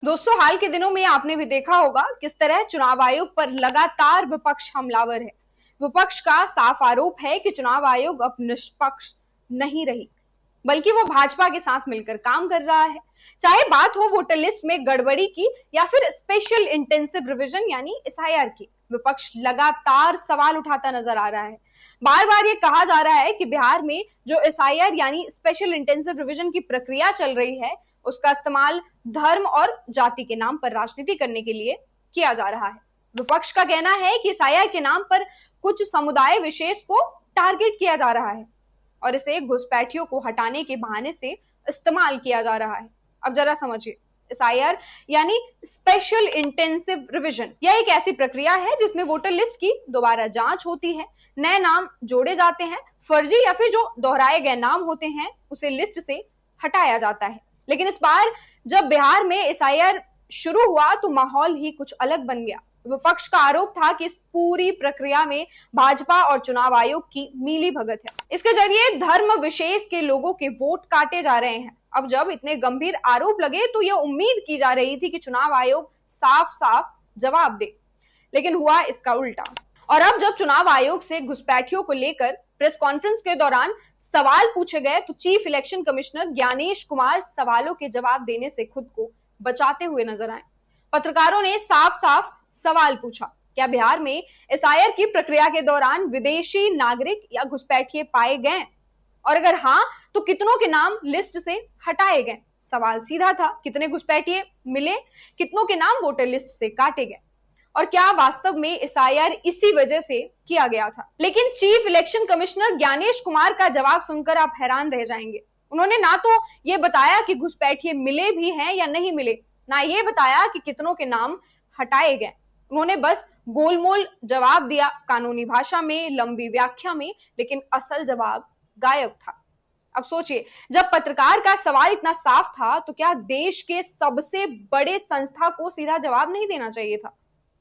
दोस्तों, हाल के दिनों में आपने भी देखा होगा किस तरह चुनाव आयोग पर लगातार विपक्ष हमलावर है। विपक्ष का साफ आरोप है कि चुनाव आयोग अब निष्पक्ष नहीं रही, बल्कि वो भाजपा के साथ मिलकर काम कर रहा है। चाहे बात हो वोटर लिस्ट में गड़बड़ी की या फिर स्पेशल इंटेंसिव रिवीजन यानी एसआईआर की, विपक्ष लगातार सवाल उठाता नजर आ रहा है। बार बार ये कहा जा रहा है कि बिहार में जो एसआईआर यानी स्पेशल इंटेंसिव रिवीजन की प्रक्रिया चल रही है, उसका इस्तेमाल धर्म और जाति के नाम पर राजनीति करने के लिए किया जा रहा है। विपक्ष का कहना है कि एसआईआर के नाम पर कुछ समुदाय विशेष को टारगेट किया जा रहा है और इसे घुसपैठियों को हटाने के बहाने से इस्तेमाल किया जा रहा है। अब जरा समझिए, एसआईआर यानी स्पेशल इंटेंसिव रिवीजन, यह एक ऐसी प्रक्रिया है जिसमें वोटर लिस्ट की दोबारा जांच होती है, नए नाम जोड़े जाते हैं, फर्जी या फिर जो दोहराए गए नाम होते हैं उसे लिस्ट से हटाया जाता है। लेकिन इस बार जब बिहार में एसआईआर शुरू हुआ तो माहौल ही कुछ अलग बन गया। विपक्ष का आरोप था कि इस पूरी प्रक्रिया में भाजपा और चुनाव आयोग की मिली भगत है। इसके जरिए धर्म विशेष के लोगों के वोट काटे जा रहे हैं। अब जब इतने गंभीर आरोप लगे तो यह उम्मीद की जा रही थी कि चुनाव आयोग साफ साफ जवाब दे, लेकिन हुआ इसका उल्टा। और अब जब चुनाव आयोग से घुसपैठियों को लेकर प्रेस कॉन्फ्रेंस के दौरान सवाल पूछे गए तो chief election commissioner Gyanesh Kumar सवालों के जवाब देने से खुद को बचाते हुए नजर आए। पत्रकारों ने साफ साफ सवाल पूछा, क्या बिहार में एसआईआर की प्रक्रिया के दौरान विदेशी नागरिक या घुसपैठिए पाए गए, और अगर हाँ तो कितनों के नाम लिस्ट से हटाए गए। सवाल सीधा था, कितने घुसपैठिए मिले, कितनों के नाम वोटर लिस्ट से काटे गए, और क्या वास्तव में एसआईआर इसी वजह से किया गया था। लेकिन chief election commissioner Gyanesh Kumar का जवाब सुनकर आप हैरान रह जाएंगे। उन्होंने ना तो ये बताया कि घुसपैठिए मिले भी हैं या नहीं मिले, ना ये बताया कि कितनों के नाम हटाए गए। उन्होंने बस गोलमोल जवाब दिया, कानूनी भाषा में, लंबी व्याख्या में, लेकिन असल जवाब गायब था। अब सोचिए, जब पत्रकार का सवाल इतना साफ था तो क्या देश के सबसे बड़े संस्था को सीधा जवाब नहीं देना चाहिए था?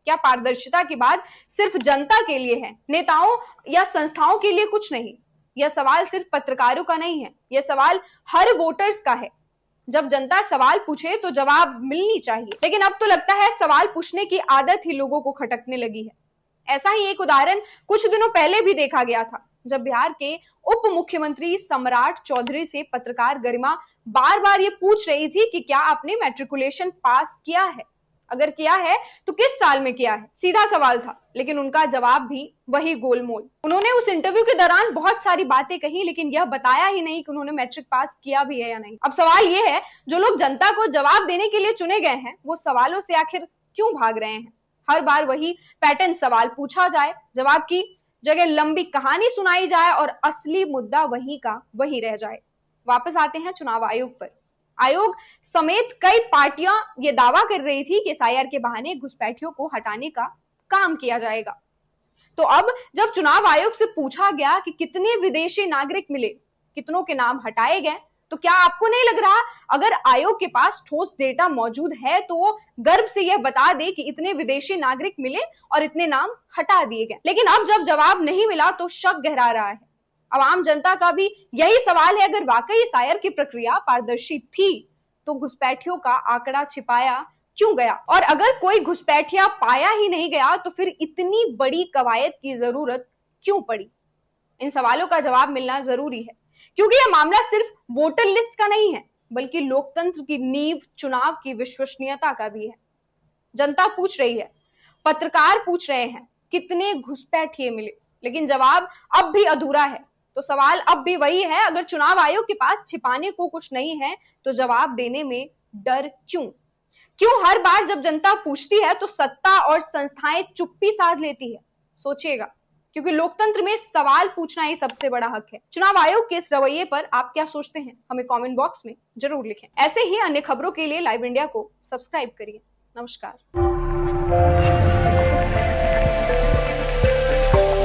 क्या पारदर्शिता की बात सिर्फ जनता के लिए है, नेताओं या संस्थाओं के लिए कुछ नहीं? यह सवाल सिर्फ पत्रकारों का नहीं है, यह सवाल हर वोटर्स का है। जब जनता सवाल पूछे तो जवाब मिलनी चाहिए, लेकिन अब तो लगता है सवाल पूछने की आदत ही लोगों को खटकने लगी है। ऐसा ही एक उदाहरण कुछ दिनों पहले भी देखा गया था, जब बिहार के उप मुख्यमंत्री सम्राट चौधरी से पत्रकार गरिमा बार बार ये पूछ रही थी कि क्या आपने मैट्रिकुलेशन पास किया है, अगर किया है तो किस साल में किया है। सीधा सवाल था, लेकिन उनका जवाब भी वही गोलमोल। उन्होंने उस इंटरव्यू के दौरान बहुत सारी बातें कही, लेकिन यह बताया ही नहीं कि उन्होंने मैट्रिक पास किया भी है या नहीं। अब सवाल यह है, जो लोग जनता को जवाब देने के लिए चुने गए हैं, वो सवालों से आखिर क्यों भाग रहे हैं? हर बार वही पैटर्न, सवाल पूछा जाए, जवाब की जगह लंबी कहानी सुनाई जाए और असली मुद्दा वही का वही रह जाए। वापस आते हैं चुनाव आयोग पर। आयोग समेत कई पार्टियां ये दावा कर रही थी कि एसआईआर के बहाने घुसपैठियों को हटाने का काम किया जाएगा। तो अब जब चुनाव आयोग से पूछा गया कि कितने विदेशी नागरिक मिले, कितनों के नाम हटाए गए, तो क्या आपको नहीं लग रहा अगर आयोग के पास ठोस डेटा मौजूद है तो वो गर्व से यह बता दे कि इतने विदेशी नागरिक मिले और इतने नाम हटा दिए गए? लेकिन अब जब जवाब नहीं मिला तो शक गहरा रहा है। अब आम जनता का भी यही सवाल है, अगर वाकई एसआईआर की प्रक्रिया पारदर्शी थी तो घुसपैठियों का आंकड़ा छिपाया क्यों गया, और अगर कोई घुसपैठिया पाया ही नहीं गया तो फिर इतनी बड़ी कवायद की जरूरत क्यों पड़ी? इन सवालों का जवाब मिलना जरूरी है, क्योंकि यह मामला सिर्फ वोटर लिस्ट का नहीं है, बल्कि लोकतंत्र की नींव, चुनाव की विश्वसनीयता का भी है। जनता पूछ रही है, पत्रकार पूछ रहे हैं, कितने घुसपैठिए मिले, लेकिन जवाब अब भी अधूरा है। तो सवाल अब भी वही है, अगर चुनाव आयोग के पास छिपाने को कुछ नहीं है तो जवाब देने में डर क्यों? क्यों हर बार जब जनता पूछती है तो सत्ता और संस्थाएं चुप्पी साध लेती है? सोचिएगा, क्योंकि लोकतंत्र में सवाल पूछना ही सबसे बड़ा हक है। चुनाव आयोग के इस रवैये पर आप क्या सोचते हैं, हमें कमेंट बॉक्स में जरूर लिखें। ऐसे ही अन्य खबरों के लिए लाइव इंडिया को सब्सक्राइब करिए। नमस्कार।